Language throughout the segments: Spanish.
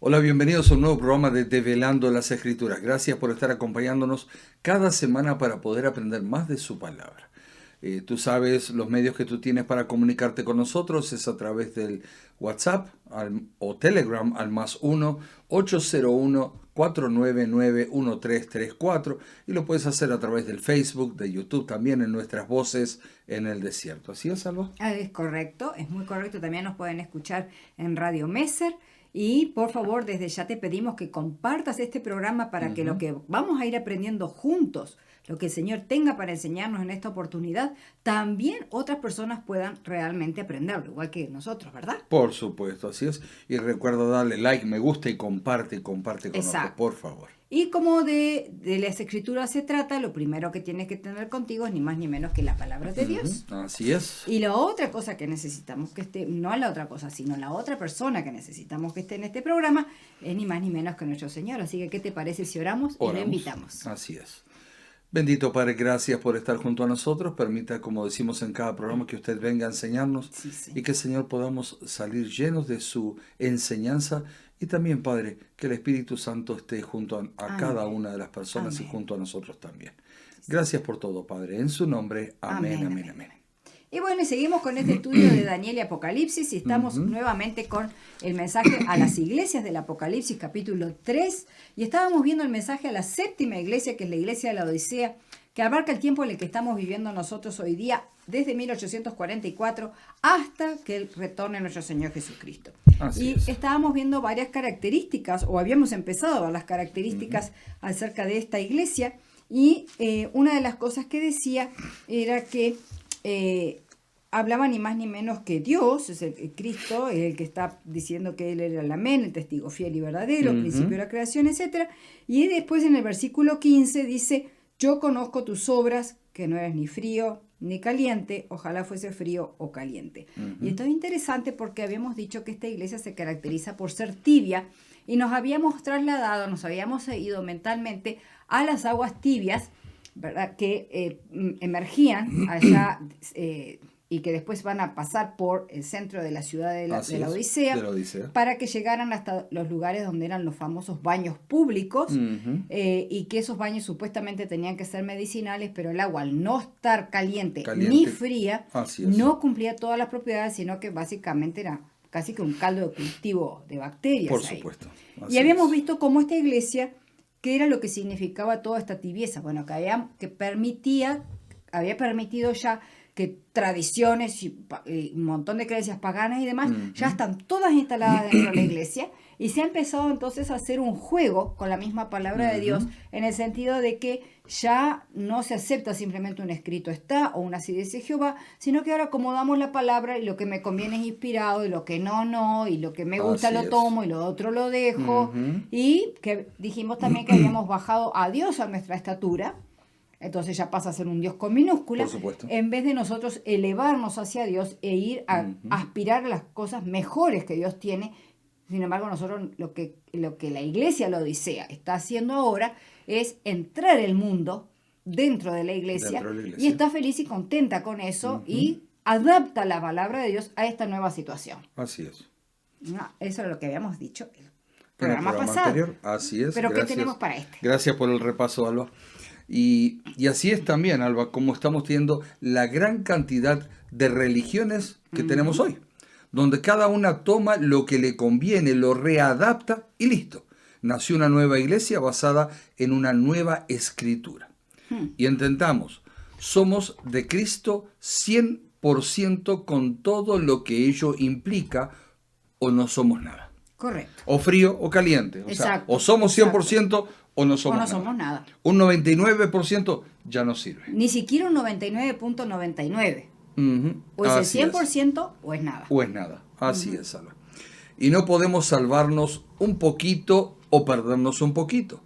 Hola, bienvenidos a un nuevo programa de Develando las Escrituras. Gracias por estar acompañándonos cada semana para poder aprender más de su palabra. Tú sabes, los medios que tú tienes para comunicarte con nosotros es a través del WhatsApp o Telegram al +1-801-499-1334 y lo puedes hacer a través del Facebook, de YouTube, también en nuestras voces en el desierto. ¿Así es, Alba? Es correcto, es muy correcto. También nos pueden escuchar en Radio Messer. Y por favor, desde ya te pedimos que compartas este programa para que lo que vamos a ir aprendiendo juntos, lo que el Señor tenga para enseñarnos en esta oportunidad, también otras personas puedan realmente aprenderlo, igual que nosotros, ¿verdad? Por supuesto, así es. Y recuerda darle like, me gusta y comparte con otros, Exacto. por favor. Y como de las escrituras se trata, lo primero que tienes que tener contigo es ni más ni menos que la palabra de Dios. Así es. Y la otra cosa que necesitamos que esté, no la otra cosa, sino la otra persona que necesitamos que esté en este programa, es ni más ni menos que nuestro Señor. Así que, ¿qué te parece si oramos y lo Oramos. invitamos? Así es. Bendito Padre, gracias por estar junto a nosotros. Permita, como decimos en cada programa, que usted venga a enseñarnos Sí, sí. y que, Señor, podamos salir llenos de su enseñanza. Y también, Padre, que el Espíritu Santo esté junto a cada una de las personas y Amén. junto a nosotros también. Gracias por todo, Padre. En su nombre, amén, amén, amén. Y bueno, y seguimos con este estudio de Daniel y Apocalipsis y estamos nuevamente con el mensaje a las iglesias del Apocalipsis capítulo 3 y estábamos viendo el mensaje a la séptima iglesia, que es la iglesia de la Odisea, que abarca el tiempo en el que estamos viviendo nosotros hoy día, desde 1844 hasta que retorne nuestro Señor Jesucristo. Así Y es. estábamos viendo varias características, o habíamos empezado a ver las características acerca de esta iglesia, y una de las cosas que decía era que hablaba ni más ni menos que Dios, es el Cristo, el que está diciendo que Él era el amén, el testigo fiel y verdadero, principio de la creación, etc. Y después en el versículo 15 dice: yo conozco tus obras, que no eres ni frío ni caliente, ojalá fuese frío o caliente. Y esto es interesante porque habíamos dicho que esta iglesia se caracteriza por ser tibia y nos habíamos trasladado, nos habíamos ido mentalmente a las aguas tibias, ¿verdad? Que emergían allá y que después van a pasar por el centro de la ciudad de la Odisea, de la Odisea, para que llegaran hasta los lugares donde eran los famosos baños públicos, y que esos baños supuestamente tenían que ser medicinales, pero el agua, al no estar caliente ni fría, no cumplía todas las propiedades, sino que básicamente era casi que un caldo de cultivo de bacterias. Por supuesto. Y habíamos visto cómo esta iglesia, qué era lo que significaba toda esta tibieza. Bueno, que había permitido ya que tradiciones y un montón de creencias paganas y demás ya están todas instaladas dentro de la iglesia, y se ha empezado entonces a hacer un juego con la misma palabra de Dios, en el sentido de que ya no se acepta simplemente un escrito está o una así dice Jehová, sino que ahora acomodamos la palabra y lo que me conviene es inspirado y lo que no, y lo que me gusta Así lo es. tomo y lo otro lo dejo. Y que dijimos también que habíamos bajado a Dios a nuestra estatura. Entonces ya pasa a ser un Dios con minúscula, Por supuesto. en vez de nosotros elevarnos hacia Dios e ir a aspirar a las cosas mejores que Dios tiene. Sin embargo, nosotros lo que la iglesia, la Odisea, está haciendo ahora es entrar el mundo dentro de la iglesia, y está feliz y contenta con eso, y adapta la palabra de Dios a esta nueva situación. Así es. No, eso es lo que habíamos dicho el En el programa pasado. anterior, así es. Pero Gracias. ¿qué tenemos para este? Gracias por el repaso, Alba. Y así es también, Alba, como estamos teniendo la gran cantidad de religiones que tenemos hoy, donde cada una toma lo que le conviene, lo readapta y listo. Nació una nueva iglesia basada en una nueva escritura. Y entendamos, somos de Cristo 100% con todo lo que ello implica, o no somos nada. Correcto. O frío o caliente. O sea, o somos 100% o no somos nada. Un 99% ya no sirve. Ni siquiera un 99.99. O es el 100% o es nada. O es nada. Así es, Alba. Y no podemos salvarnos un poquito o perdernos un poquito.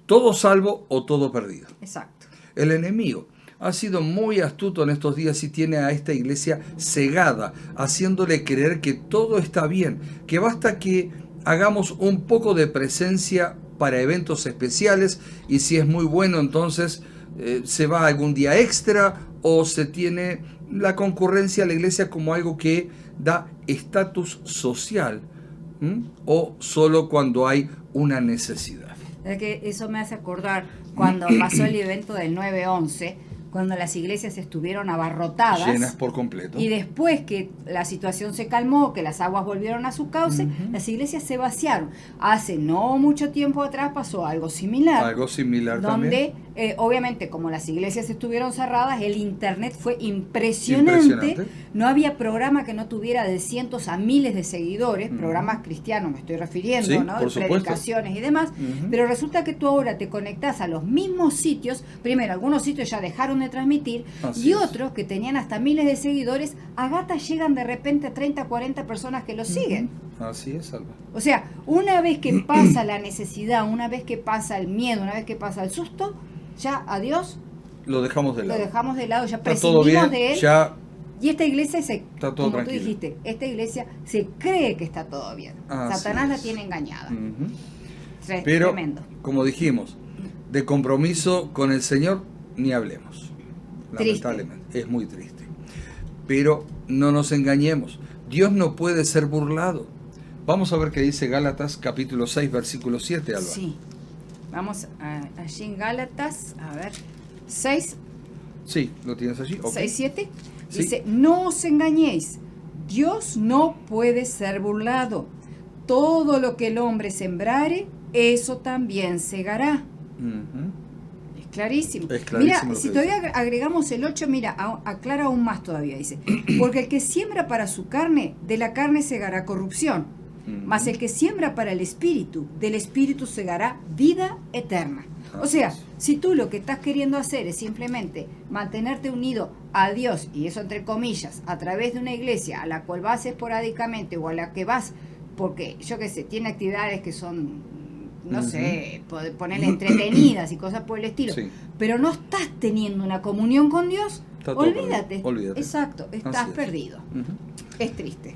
Todo salvo o todo perdido. Exacto. El enemigo ha sido muy astuto en estos días y tiene a esta iglesia cegada, haciéndole creer que todo está bien, que basta que hagamos un poco de presencia para eventos especiales, y si es muy bueno entonces se va algún día extra, o se tiene la concurrencia a la iglesia como algo que da estatus social, o solo cuando hay una necesidad. Es que eso me hace acordar cuando pasó el evento del 9/11, cuando las iglesias estuvieron abarrotadas. Llenas por completo. Y después que la situación se calmó, que las aguas volvieron a su cauce, las iglesias se vaciaron. Hace no mucho tiempo atrás pasó algo similar. Algo similar donde, también. Obviamente, como las iglesias estuvieron cerradas, el internet fue impresionante. No había programa que no tuviera de cientos a miles de seguidores, programas cristianos me estoy refiriendo, Sí, ¿no? por De predicaciones y demás. Pero resulta que tú ahora te conectás a los mismos sitios. Primero, algunos sitios ya dejaron de transmitir. Así y es. otros que tenían hasta miles de seguidores, a Gata llegan de repente a 30, 40 personas que lo siguen. Así es, Alba. O sea, una vez que pasa la necesidad, una vez que pasa el miedo, una vez que pasa el susto, ya a Dios Lo dejamos de lado. lo dejamos de lado, ya Está todo prescindimos bien, de él. ya Y esta iglesia, está todo como tranquilo. tú dijiste, esta iglesia se cree que está todo bien. Así Satanás la es. tiene engañada. Pero, Tremendo. como dijimos, de compromiso con el Señor ni hablemos. Triste. Lamentablemente, es muy triste. Pero no nos engañemos, Dios no puede ser burlado. Vamos a ver qué dice Gálatas capítulo 6, versículo 7, Alba. Sí. Vamos allí en Gálatas, a ver, 6, Sí, ¿lo tienes allí? Ok. 6, 7. Sí. Dice, no os engañéis, Dios no puede ser burlado. Todo lo que el hombre sembrare, eso también segará. Ujú. Es clarísimo. Es clarísimo Mira, lo si que todavía agregamos el 8, mira, aclara aún más todavía, dice. Porque el que siembra para su carne, de la carne segará corrupción. Mas el que siembra para el espíritu, del espíritu segará vida eterna. O sea, si tú lo que estás queriendo hacer es simplemente mantenerte unido a Dios, y eso entre comillas, a través de una iglesia a la cual vas esporádicamente o a la que vas, porque yo qué sé, tiene actividades que son, no sé, ponerle entretenidas y cosas por el estilo, Sí. pero no estás teniendo una comunión con Dios, Está todo olvídate. perdido, olvídate. Exacto, estás Así es. perdido. Ujú. Es triste.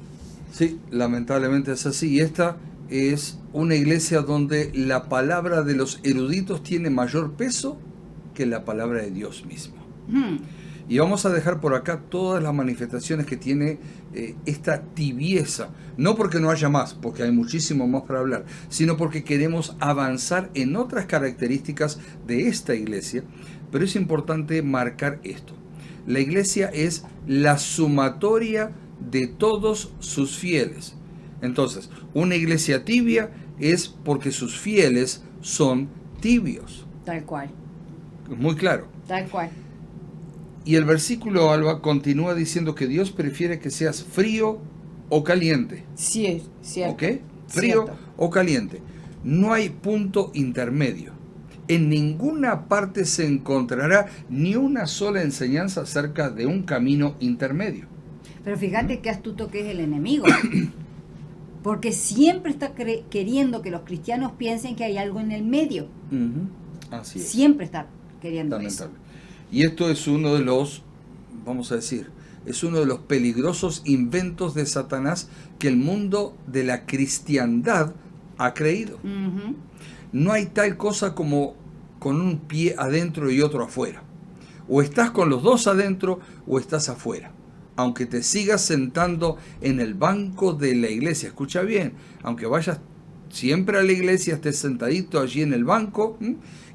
Sí, lamentablemente es así. Y esta es una iglesia donde la palabra de los eruditos tiene mayor peso que la palabra de Dios mismo. Y vamos a dejar por acá todas las manifestaciones que tiene esta tibieza. No porque no haya más, porque hay muchísimo más para hablar, sino porque queremos avanzar en otras características de esta iglesia. Pero es importante marcar esto. La iglesia es la sumatoria de todos sus fieles. Entonces, una iglesia tibia es porque sus fieles son tibios. Tal cual, Muy claro. tal cual. Y el versículo, Alba, continúa diciendo que Dios prefiere que seas frío o caliente. Sí, es cierto. ¿Ok? Frío Cierto. o caliente. No hay punto intermedio. En ninguna parte se encontrará ni una sola enseñanza acerca de un camino intermedio. Pero fíjate qué astuto que es el enemigo. Porque siempre está queriendo que los cristianos piensen que hay algo en el medio. Así es. Siempre está queriendo eso. Lamentable. Y esto es uno de los, vamos a decir, es uno de los peligrosos inventos de Satanás que el mundo de la cristiandad ha creído. No hay tal cosa como con un pie adentro y otro afuera. O estás con los dos adentro o estás afuera. Aunque te sigas sentando en el banco de la iglesia, escucha bien, aunque vayas siempre a la iglesia, estés sentadito allí en el banco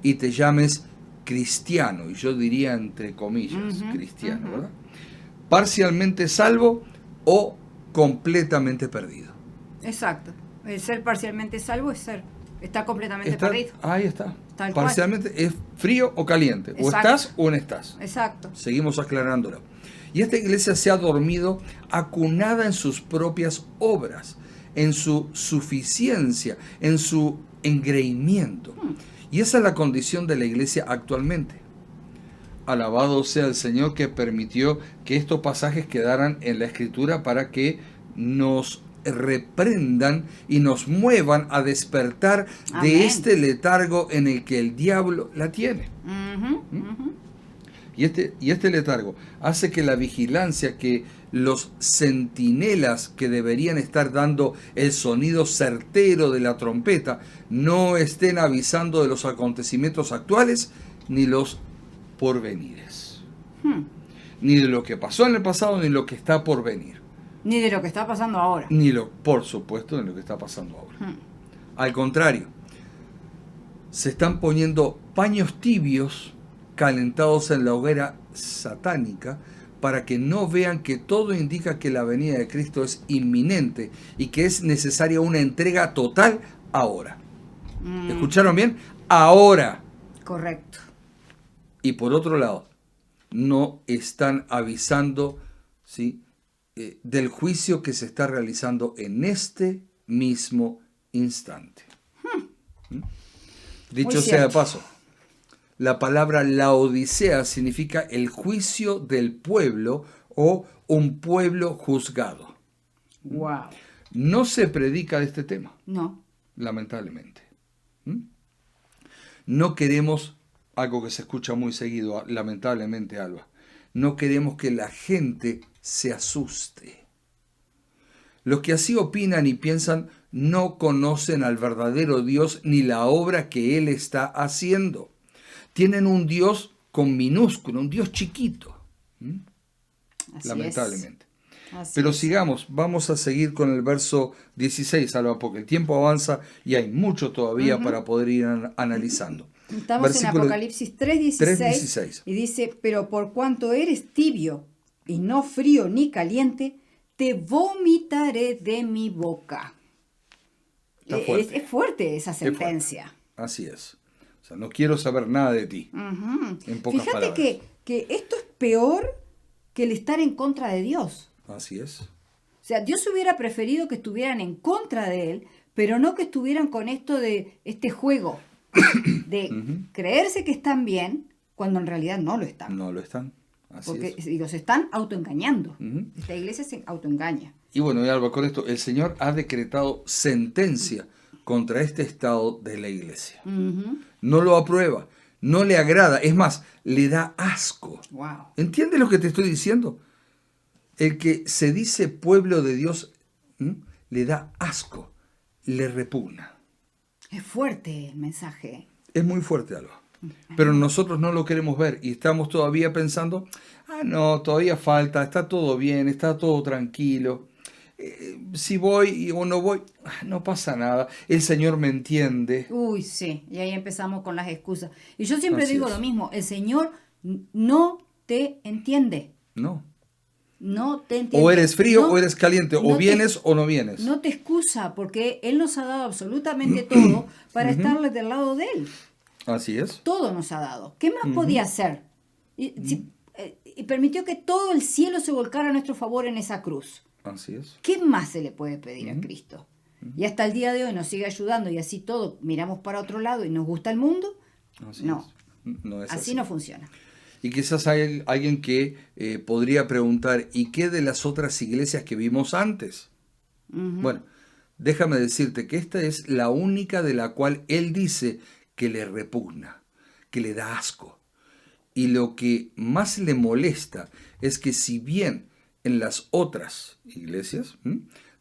y te llames cristiano, y yo diría entre comillas cristiano, ¿verdad? Parcialmente salvo o completamente perdido. Exacto. El ser parcialmente salvo es está completamente perdido. Ahí está. Tal cual. Parcialmente es frío o caliente. O Exacto. estás o no estás. Exacto. Seguimos aclarándolo. Y esta iglesia se ha dormido acunada en sus propias obras, en su suficiencia, en su engreimiento. Y esa es la condición de la iglesia actualmente. Alabado sea el Señor que permitió que estos pasajes quedaran en la Escritura para que nos reprendan y nos muevan a despertar Amén. de este letargo en el que el diablo la tiene. Y este letargo hace que la vigilancia, que los centinelas que deberían estar dando el sonido certero de la trompeta, no estén avisando de los acontecimientos actuales ni los porvenires. Ni de lo que pasó en el pasado ni lo que está por venir. Ni de lo que está pasando ahora. por supuesto, de lo que está pasando ahora. Hmm. Al contrario, se están poniendo paños tibios calentados en la hoguera satánica para que no vean que todo indica que la venida de Cristo es inminente y que es necesaria una entrega total ahora. ¿Escucharon bien? Ahora. Correcto. Y por otro lado, no están avisando, ¿sí?, del juicio que se está realizando en este mismo instante. Dicho Muy sea de cierto. paso, la palabra Laodicea significa el juicio del pueblo o un pueblo juzgado. Wow. No se predica de este tema, No. lamentablemente. No queremos, algo que se escucha muy seguido, lamentablemente, Alba, no queremos que la gente se asuste. Los que así opinan y piensan no conocen al verdadero Dios ni la obra que Él está haciendo. Tienen un Dios con minúsculo, un Dios chiquito, Así lamentablemente. es. Así Pero es. sigamos, vamos a seguir con el verso 16, Alba, porque el tiempo avanza y hay mucho todavía para poder ir analizando. Estamos Versículo en Apocalipsis 3:16 3:16. y dice, pero por cuanto eres tibio y no frío ni caliente, te vomitaré de mi boca. Está fuerte. Es fuerte esa fuerte. sentencia. Así es. O sea, no quiero saber nada de ti. Ujú. En pocas Fíjate palabras. que esto es peor que el estar en contra de Dios. Así es. O sea, Dios hubiera preferido que estuvieran en contra de Él, pero no que estuvieran con esto de este juego de creerse que están bien cuando en realidad no lo están. No lo están. Así Porque es. digo, se están autoengañando. Ujú. Esta iglesia se autoengaña. Y bueno, y Alba, con esto, el Señor ha decretado sentencia contra este estado de la iglesia. Ujú. No lo aprueba, no le agrada, es más, le da asco. Wow. ¿Entiendes lo que te estoy diciendo? El que se dice pueblo de Dios, le da asco, le repugna. Es fuerte el mensaje. Es muy fuerte, Alba. Pero nosotros no lo queremos ver y estamos todavía pensando, no, todavía falta, está todo bien, está todo tranquilo. Si voy o no voy, no pasa nada. El Señor me entiende. Uy, sí. Y ahí empezamos con las excusas. Y yo siempre Así digo es. lo mismo. El Señor no te entiende. No. No te entiende. O eres frío No- o eres caliente, o no te- vienes o no vienes. No te excusa porque Él nos ha dado absolutamente todo para estarle del lado de Él. Así es. Todo nos ha dado. ¿Qué más podía hacer? Y permitió que todo el cielo se volcara a nuestro favor en esa cruz. Así es. ¿Qué más se le puede pedir a Cristo? Y hasta el día de hoy nos sigue ayudando y así todo miramos para otro lado y nos gusta el mundo. Así No. es. No es Así no funciona. Y quizás hay alguien que podría preguntar, ¿y qué de las otras iglesias que vimos antes? Bueno, déjame decirte que esta es la única de la cual él dice que le repugna, que le da asco. Y lo que más le molesta es que si bien en las otras iglesias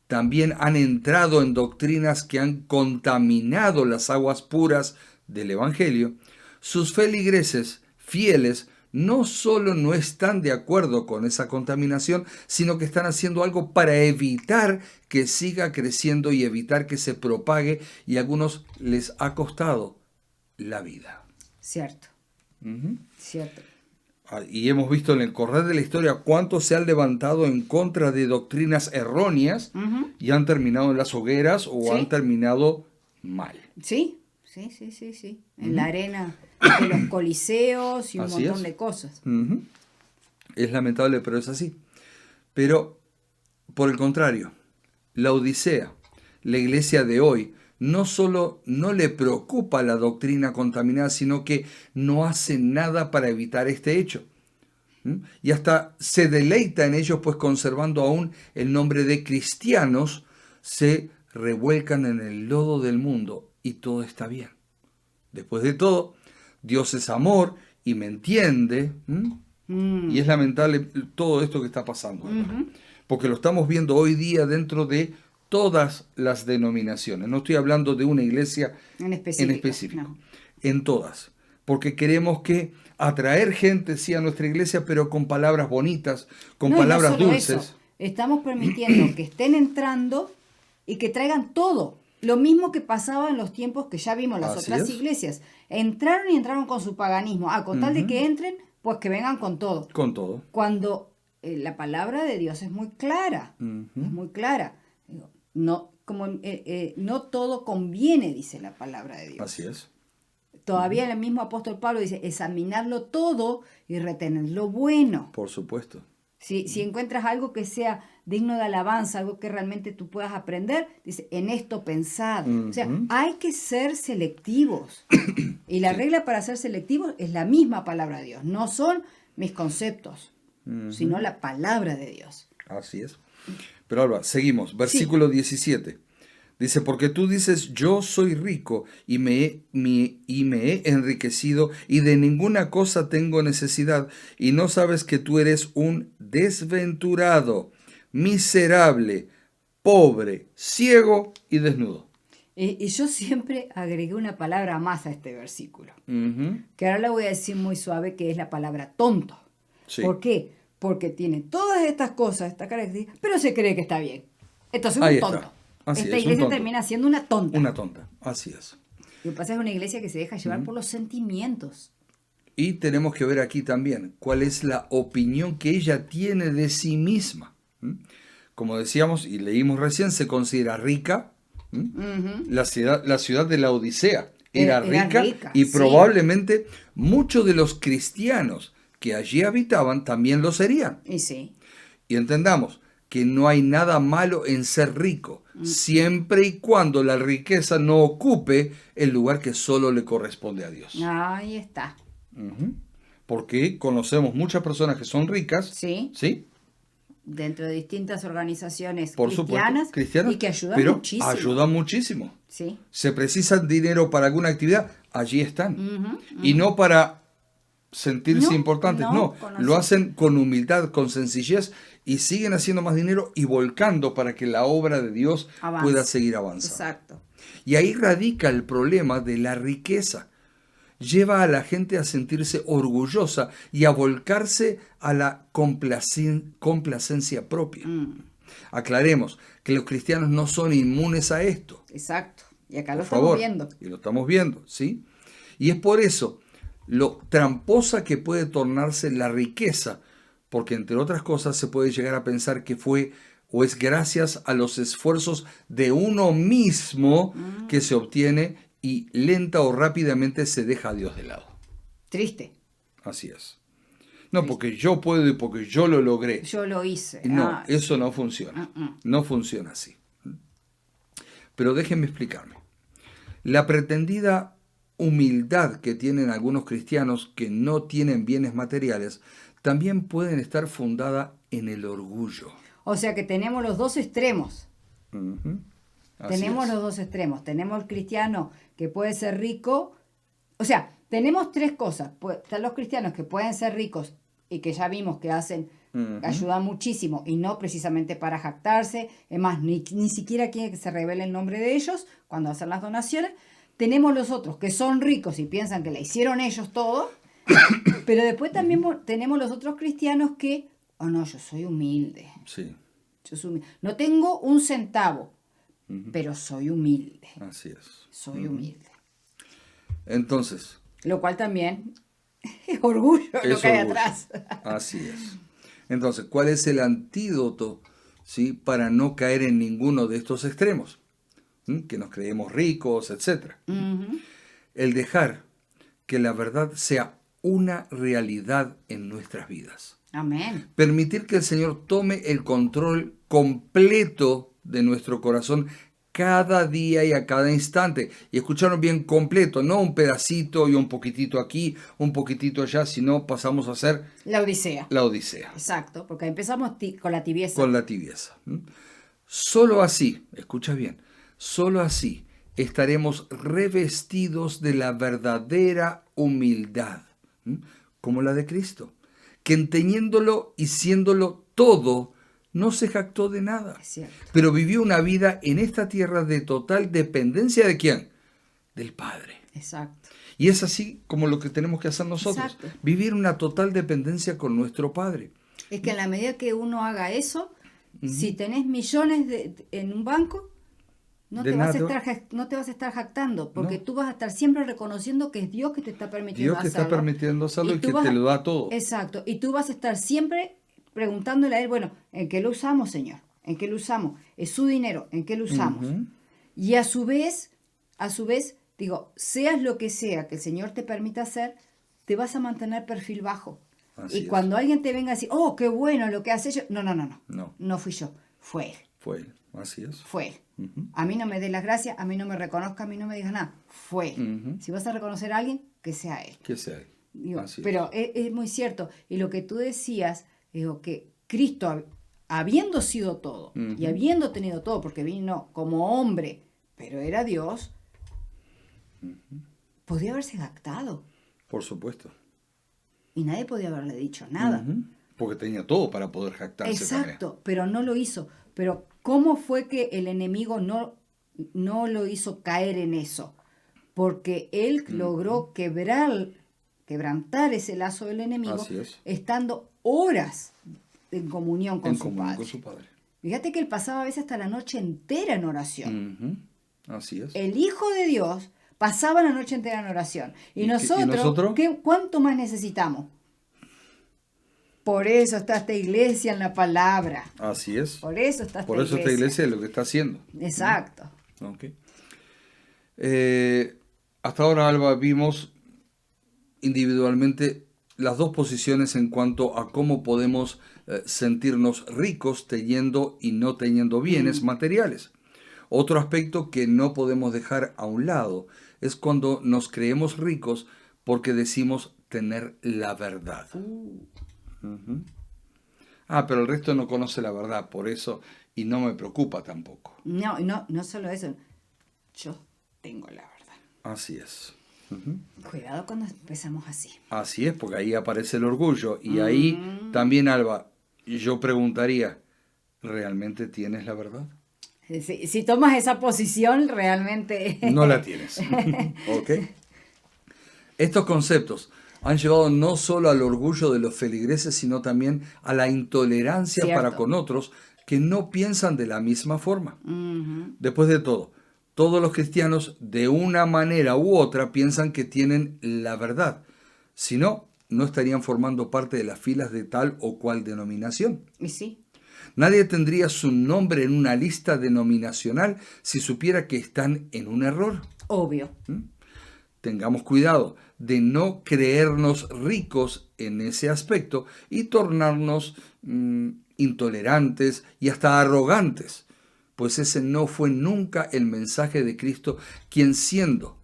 también han entrado en doctrinas que han contaminado las aguas puras del Evangelio, sus feligreses fieles no solo no están de acuerdo con esa contaminación, sino que están haciendo algo para evitar que siga creciendo y evitar que se propague, y a algunos les ha costado la vida. Cierto. Cierto. Y hemos visto en el correr de la historia cuántos se han levantado en contra de doctrinas erróneas y han terminado en las hogueras o Sí. han terminado mal. Sí. En la arena de los coliseos y un Así montón es. de cosas. Es lamentable, pero es así. Pero, por el contrario, la Odisea, la iglesia de hoy, no solo no le preocupa la doctrina contaminada, sino que no hace nada para evitar este hecho. Y hasta se deleita en ellos, pues conservando aún el nombre de cristianos, se revuelcan en el lodo del mundo y todo está bien. Después de todo, Dios es amor y me entiende. Y es lamentable todo esto que está pasando. Porque lo estamos viendo hoy día dentro de todas las denominaciones. No estoy hablando de una iglesia En específico. No. en todas. Porque queremos que atraer gente sí a nuestra iglesia, pero con palabras bonitas, con No, y no palabras solo dulces. eso. Estamos permitiendo que estén entrando y que traigan todo. Lo mismo que pasaba en los tiempos que ya vimos las Así otras es. iglesias. Entraron y entraron con su paganismo. Con tal de que entren, pues que vengan con todo. Con todo. Cuando la palabra de Dios es muy clara. Es muy clara. Digo, no, no todo conviene, dice la palabra de Dios. Así es. Todavía el mismo apóstol Pablo dice, examinarlo todo y retener lo bueno. Por supuesto. Si encuentras algo que sea digno de alabanza, algo que realmente tú puedas aprender, dice, en esto pensad. O sea, hay que ser selectivos. Y la regla para ser selectivos es la misma palabra de Dios. No son mis conceptos, sino la palabra de Dios. Así es. Pero ahora, seguimos. Versículo 17. Dice, porque tú dices, yo soy rico y me he enriquecido y de ninguna cosa tengo necesidad, y no sabes que tú eres un desventurado, miserable, pobre, ciego y desnudo. Y yo siempre agregué una palabra más a este versículo, que ahora la voy a decir muy suave, que es la palabra tonto. Sí. ¿Por qué? Porque tiene todas estas cosas, estas características, pero se cree que está bien. Entonces Ahí un está. tonto. Así Esta es, un iglesia tonto. termina siendo una tonta. Una tonta, así es. Lo que pasa es que es una iglesia que se deja llevar por los sentimientos. Y tenemos que ver aquí también cuál es la opinión que ella tiene de sí misma. Como decíamos y leímos recién, se considera rica. La ciudad de la Odisea era rica y sí. Probablemente muchos de los cristianos que allí habitaban también lo serían. Y sí. Y entendamos que no hay nada malo en ser rico, siempre y cuando la riqueza no ocupe el lugar que solo le corresponde a Dios. Ahí está. Porque conocemos muchas personas que son ricas, Sí. ¿sí? Dentro de distintas organizaciones Por cristianas, supuesto, cristianas, y que ayudan pero muchísimo. ayudan muchísimo. Sí. Se precisa dinero para alguna actividad, allí están. Y no para sentirse No, importantes, no, no, lo hacen con humildad, con sencillez y siguen haciendo más dinero y volcando para que la obra de Dios Avance. pueda seguir avanzando. Exacto. Y ahí radica el problema de la riqueza. Lleva a la gente a sentirse orgullosa y a volcarse a la complacencia propia. Aclaremos que los cristianos no son inmunes a esto. Exacto. Y acá Por lo favor, estamos viendo. Y lo estamos viendo, ¿sí? Y es por eso lo tramposa que puede tornarse la riqueza, porque entre otras cosas se puede llegar a pensar que fue o es gracias a los esfuerzos de uno mismo que se obtiene y lenta o rápidamente se deja a Dios de lado. Triste. Así es. No, porque yo puedo y porque yo lo logré. Yo lo hice. No, eso no funciona. No funciona así. Pero déjenme explicarme. La pretendida humildad que tienen algunos cristianos que no tienen bienes materiales también pueden estar fundada en el orgullo. O sea que tenemos los dos extremos. Tenemos es. los dos extremos. Tenemos el cristiano que puede ser rico. O sea, tenemos tres cosas. Están los cristianos que pueden ser ricos y que ya vimos que ayudan muchísimo y no precisamente para jactarse. Es más, ni siquiera quieren que se revele el nombre de ellos cuando hacen las donaciones. Tenemos los otros que son ricos y piensan que la hicieron ellos todo. Pero después también tenemos los otros cristianos que, no, yo soy humilde. Sí. Yo soy humilde. No tengo un centavo, pero soy humilde. Así es. Soy humilde. Entonces. Lo cual también es orgullo lo que hay atrás. Así es. Entonces, ¿cuál es el antídoto, ¿sí?, para no caer en ninguno de estos extremos? Que nos creemos ricos, etc. El dejar que la verdad sea una realidad en nuestras vidas. Amén. Permitir que el Señor tome el control completo de nuestro corazón cada día y a cada instante. Y escucharon bien, completo, no un pedacito y un poquitito aquí, un poquitito allá, sino pasamos a ser la Odisea. La Odisea. Exacto, porque empezamos con la tibieza. Con la tibieza. Solo así, escucha bien, solo así estaremos revestidos de la verdadera humildad, como la de Cristo, que teniéndolo y siéndolo todo, no se jactó de nada, pero vivió una vida en esta tierra de total dependencia ¿de quién? Del Padre. Exacto. Y es así como lo que tenemos que hacer nosotros, vivir una total dependencia con nuestro Padre. Es que en la medida que uno haga eso, Si tenés millones en un banco, no te vas a estar jactando, porque tú vas a estar siempre reconociendo que es Dios que te está permitiendo hacerlo. Dios que está permitiendo hacerlo y que te lo da todo. Exacto. Y tú vas a estar siempre preguntándole a Él, bueno, ¿en qué lo usamos, Señor? ¿En qué lo usamos? Es su dinero, ¿en qué lo usamos? Y a su vez, digo, seas lo que sea que el Señor te permita hacer, te vas a mantener perfil bajo. Y cuando alguien te venga a decir, oh, qué bueno lo que hace yo, no fui yo, fue Él. Fue Él, así es. Fue Él. A mí no me dé las gracias, a mí no me reconozca, a mí no me digas nada, fue Él. Si vas a reconocer a alguien, que sea Él. Que sea Él. Digo, pero es muy cierto. Y lo que tú decías, digo, que Cristo, habiendo sido todo y habiendo tenido todo, porque vino como hombre, pero era Dios, podía haberse jactado. Por supuesto. Y nadie podía haberle dicho nada. Porque tenía todo para poder jactarse. Exacto, también. Pero no lo hizo. Pero ¿cómo fue que el enemigo no lo hizo caer en eso? Porque él logró quebrantar ese lazo del enemigo, estando horas en comunión con su padre. Fíjate que él pasaba a veces hasta la noche entera en oración. Así es. El Hijo de Dios pasaba la noche entera en oración. ¿Y nosotros? ¿Cuánto más necesitamos? Por eso está esta iglesia en la palabra. Así es. Por eso está esta iglesia. Por eso esta iglesia es lo que está haciendo. Exacto. Okay. Hasta ahora, Alba, vimos individualmente las dos posiciones en cuanto a cómo podemos sentirnos ricos teniendo y no teniendo bienes materiales. Otro aspecto que no podemos dejar a un lado es cuando nos creemos ricos porque decimos tener la verdad. Pero el resto no conoce la verdad, por eso, y no me preocupa tampoco. No solo eso, yo tengo la verdad. Así es. Cuidado cuando empezamos así. Así es, porque ahí aparece el orgullo. Y ahí también, Alba, yo preguntaría, ¿realmente tienes la verdad? Si tomas esa posición, realmente... No la tienes. ¿Ok? Estos conceptos han llevado no solo al orgullo de los feligreses, sino también a la intolerancia para con otros que no piensan de la misma forma. Después de todo, todos los cristianos, de una manera u otra, piensan que tienen la verdad. Si no, no estarían formando parte de las filas de tal o cual denominación. Y sí. Nadie tendría su nombre en una lista denominacional si supiera que están en un error. Obvio. Tengamos cuidado de no creernos ricos en ese aspecto y tornarnos intolerantes y hasta arrogantes, pues ese no fue nunca el mensaje de Cristo, quien siendo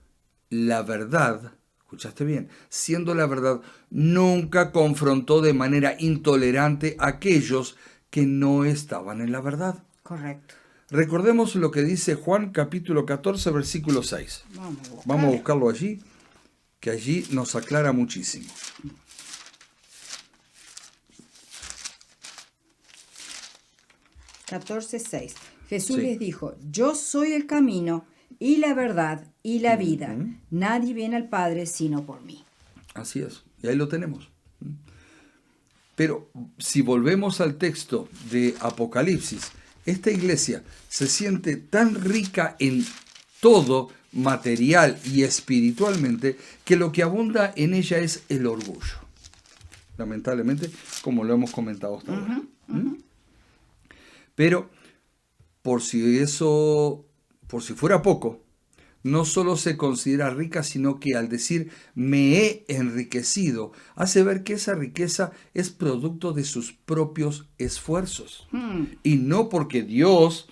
la verdad, escuchaste bien, siendo la verdad, nunca confrontó de manera intolerante a aquellos que no estaban en la verdad. Correcto. Recordemos lo que dice Juan capítulo 14, versículo 6. Vamos a buscarlo allí, que allí nos aclara muchísimo. Jesús les dijo, yo soy el camino y la verdad y la vida. Nadie viene al Padre sino por mí. Así es, y ahí lo tenemos. Pero si volvemos al texto de Apocalipsis, esta iglesia se siente tan rica en todo, material y espiritualmente, que lo que abunda en ella es el orgullo. Lamentablemente, como lo hemos comentado hasta ahora. Pero, por si fuera poco, no solo se considera rica, sino que al decir me he enriquecido, hace ver que esa riqueza es producto de sus propios esfuerzos. Y no porque Dios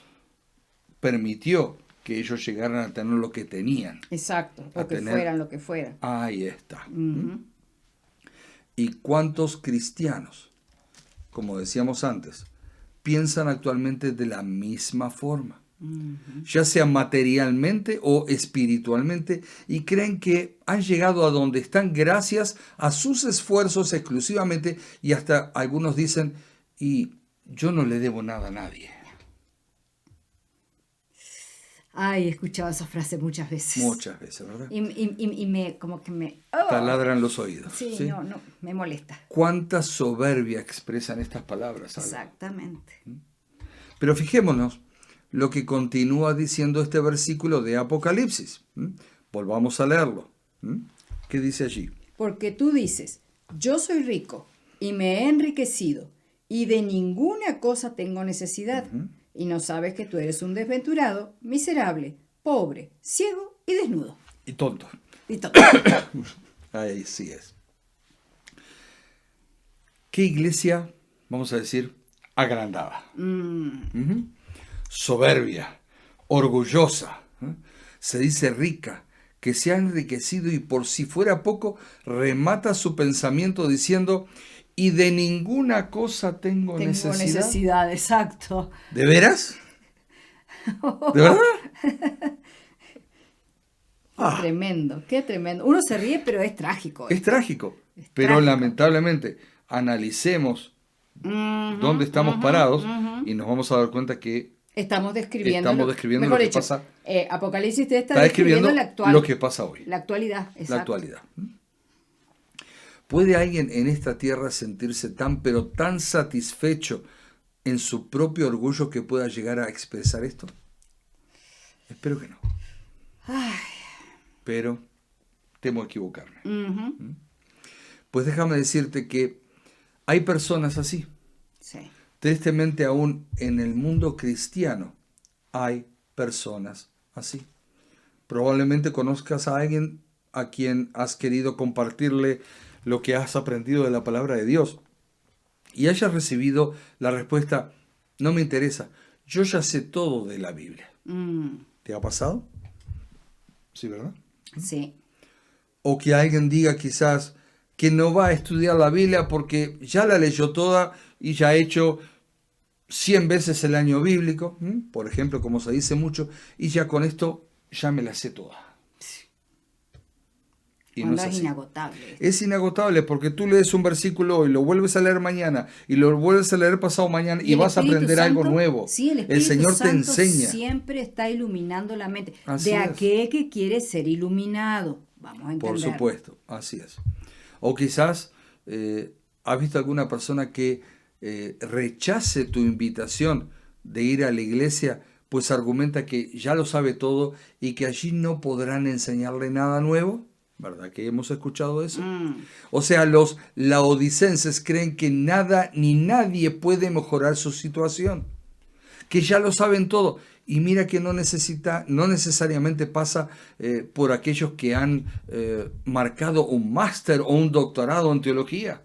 permitió que ellos llegaran a tener lo que tenían. Exacto, fueran lo que fueran. Ahí está. ¿Y cuántos cristianos, como decíamos antes, piensan actualmente de la misma forma? Ya sea materialmente o espiritualmente, y creen que han llegado a donde están gracias a sus esfuerzos exclusivamente, y hasta algunos dicen, y yo no le debo nada a nadie. Ay, he escuchado esa frase muchas veces. Muchas veces, ¿verdad? Y me taladran los oídos. Sí, no, me molesta. ¿Cuánta soberbia expresan estas palabras, Alba? Exactamente. Pero fijémonos lo que continúa diciendo este versículo de Apocalipsis. Volvamos a leerlo. ¿Qué dice allí? Porque tú dices, yo soy rico y me he enriquecido y de ninguna cosa tengo necesidad. Y no sabes que tú eres un desventurado, miserable, pobre, ciego y desnudo. Y tonto. Y tonto. Ahí sí es. ¿Qué iglesia, vamos a decir, agrandada? Soberbia, orgullosa. Se dice rica, que se ha enriquecido y por si fuera poco, remata su pensamiento diciendo, y de ninguna cosa tengo necesidad. Tengo necesidad, exacto. ¿De veras? ¿De verdad? Tremendo, qué tremendo. Uno se ríe, pero es trágico. Es trágico, pero trágico. lamentablemente analicemos dónde estamos parados y nos vamos a dar cuenta que estamos describiendo lo que pasa. Apocalipsis te está describiendo la actual, lo que pasa hoy. La actualidad, exacto. La actualidad. ¿Puede alguien en esta tierra sentirse tan, pero tan satisfecho en su propio orgullo que pueda llegar a expresar esto? Espero que no. Ay. Pero temo equivocarme. Pues déjame decirte que hay personas así. Sí. Tristemente aún en el mundo cristiano hay personas así. Probablemente conozcas a alguien a quien has querido compartirle lo que has aprendido de la palabra de Dios y hayas recibido la respuesta, no me interesa, yo ya sé todo de la Biblia. ¿Te ha pasado? Sí, ¿verdad? Sí. O que alguien diga quizás que no va a estudiar la Biblia porque ya la leyó toda y ya ha hecho 100 veces el año bíblico, por ejemplo, como se dice mucho, y ya con esto ya me la sé toda. Y no es inagotable. Es inagotable porque tú lees un versículo hoy, lo vuelves a leer mañana y lo vuelves a leer pasado mañana y vas a aprender algo nuevo. Sí, el Señor Santo te enseña. Siempre está iluminando la mente Así de es. aquel que quiere ser iluminado. Vamos a entender. Por supuesto, así es. O quizás has visto alguna persona que rechace tu invitación de ir a la iglesia, pues argumenta que ya lo sabe todo y que allí no podrán enseñarle nada nuevo. ¿Verdad que hemos escuchado eso? O sea, los laodicenses creen que nada ni nadie puede mejorar su situación, que ya lo saben todo. Y mira que no necesariamente pasa por aquellos que han marcado un máster o un doctorado en teología.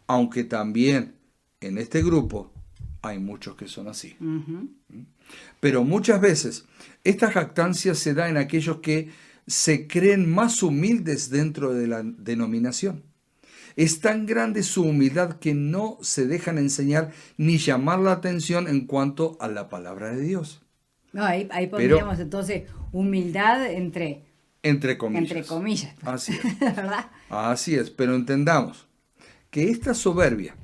Aunque también en este grupo hay muchos que son así. Pero muchas veces esta jactancia se da en aquellos que se creen más humildes dentro de la denominación. Es tan grande su humildad que no se dejan enseñar ni llamar la atención en cuanto a la palabra de Dios. No, ahí pondríamos entonces humildad entre comillas. Entre comillas. Así es. ¿Verdad? Así es, pero entendamos que esta soberbia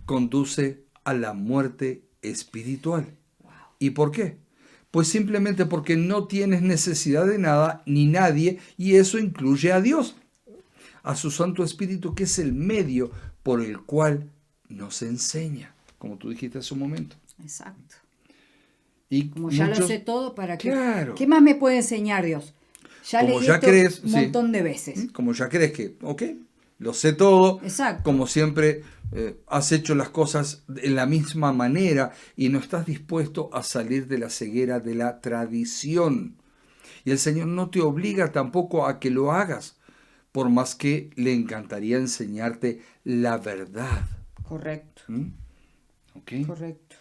conduce a la muerte espiritual. Wow. ¿Y por qué? Pues simplemente porque no tienes necesidad de nada ni nadie, y eso incluye a Dios, a su Santo Espíritu, que es el medio por el cual nos enseña, como tú dijiste hace un momento. Exacto. Y como ya lo sé todo, ¿para qué? Claro. ¿Qué más me puede enseñar Dios? Ya leí esto un montón de veces. Como ya crees que, lo sé todo. Exacto. Como siempre has hecho las cosas de la misma manera y no estás dispuesto a salir de la ceguera de la tradición. Y el Señor no te obliga tampoco a que lo hagas, por más que le encantaría enseñarte la verdad. Correcto. ¿Okay? Correcto.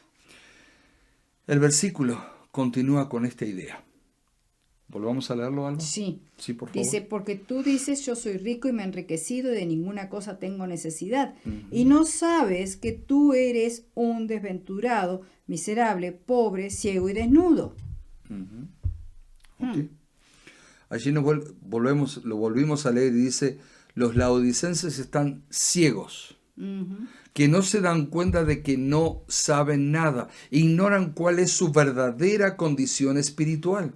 El versículo continúa con esta idea. ¿Volvamos a leerlo, Alba? Sí. Sí, por favor. Dice, porque tú dices, yo soy rico y me he enriquecido y de ninguna cosa tengo necesidad. Y no sabes que tú eres un desventurado, miserable, pobre, ciego y desnudo. Okay. Allí lo volvimos a leer y dice, los laodicenses están ciegos, que no se dan cuenta de que no saben nada, ignoran cuál es su verdadera condición espiritual.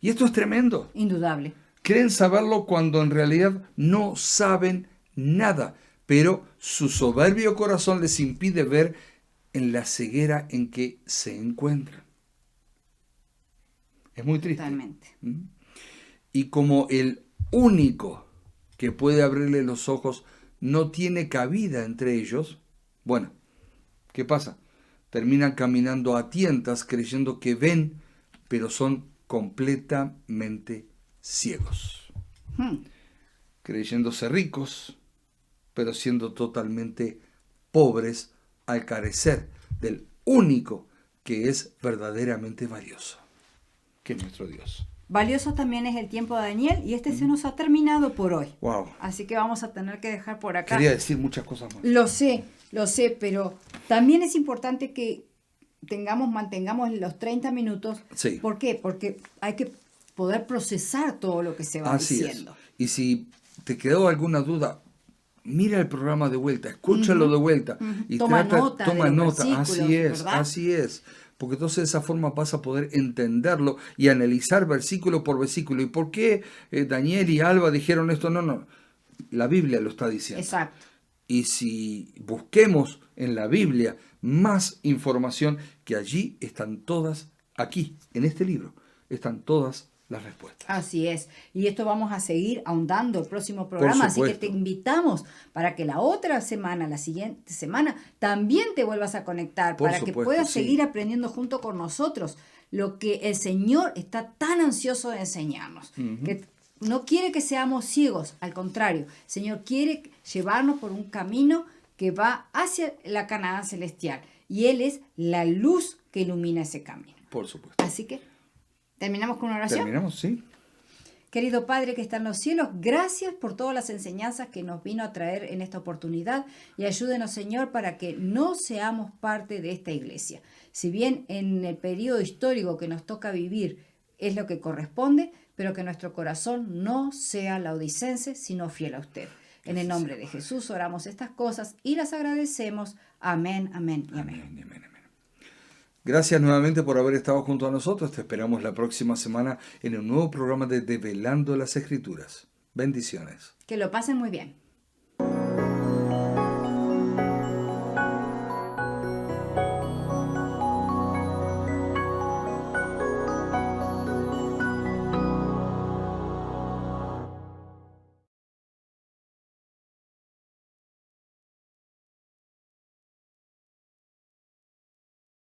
Y esto es tremendo. Indudable. Creen saberlo cuando en realidad no saben nada, pero su soberbio corazón les impide ver en la ceguera en que se encuentran. Es muy triste. Totalmente. Y como el único que puede abrirle los ojos no tiene cabida entre ellos, bueno, ¿qué pasa? Terminan caminando a tientas creyendo que ven, pero son completamente ciegos. Creyéndose ricos, pero siendo totalmente pobres al carecer del único que es verdaderamente valioso, que es nuestro Dios. Valioso también es el tiempo de Daniel y este se nos ha terminado por hoy. Wow. Así que vamos a tener que dejar por acá. Quería decir muchas cosas más. Lo sé, pero también es importante que mantengamos los 30 minutos. Sí. ¿Por qué? Porque hay que poder procesar todo lo que se va Así diciendo. es. Y si te quedó alguna duda, mira el programa de vuelta, escúchalo de vuelta. Y Toma nota de los versículos, ¿verdad? Así es. Porque entonces de esa forma vas a poder entenderlo y analizar versículo por versículo. ¿Y por qué Daniel y Alba dijeron esto? No. La Biblia lo está diciendo. Exacto. Y si busquemos en la Biblia más información, que allí están todas, aquí, en este libro, están todas las respuestas. Así es. Y esto vamos a seguir ahondando el próximo programa. Así que te invitamos para que la otra semana, la siguiente semana, también te vuelvas a conectar, para que puedas seguir aprendiendo junto con nosotros lo que el Señor está tan ansioso de enseñarnos. Que no quiere que seamos ciegos, al contrario, el Señor quiere llevarnos por un camino que va hacia la Canaán celestial. Y Él es la luz que ilumina ese camino. Por supuesto. Así que, ¿terminamos con una oración? Terminamos, sí. Querido Padre que está en los cielos, gracias por todas las enseñanzas que nos vino a traer en esta oportunidad y ayúdenos, Señor, para que no seamos parte de esta iglesia. Si bien en el periodo histórico que nos toca vivir es lo que corresponde, pero que nuestro corazón no sea laodicense, sino fiel a usted. En el nombre de Jesús oramos estas cosas y las agradecemos. Amén, amén y amén. Gracias nuevamente por haber estado junto a nosotros. Te esperamos la próxima semana en un nuevo programa de Develando las Escrituras. Bendiciones. Que lo pasen muy bien.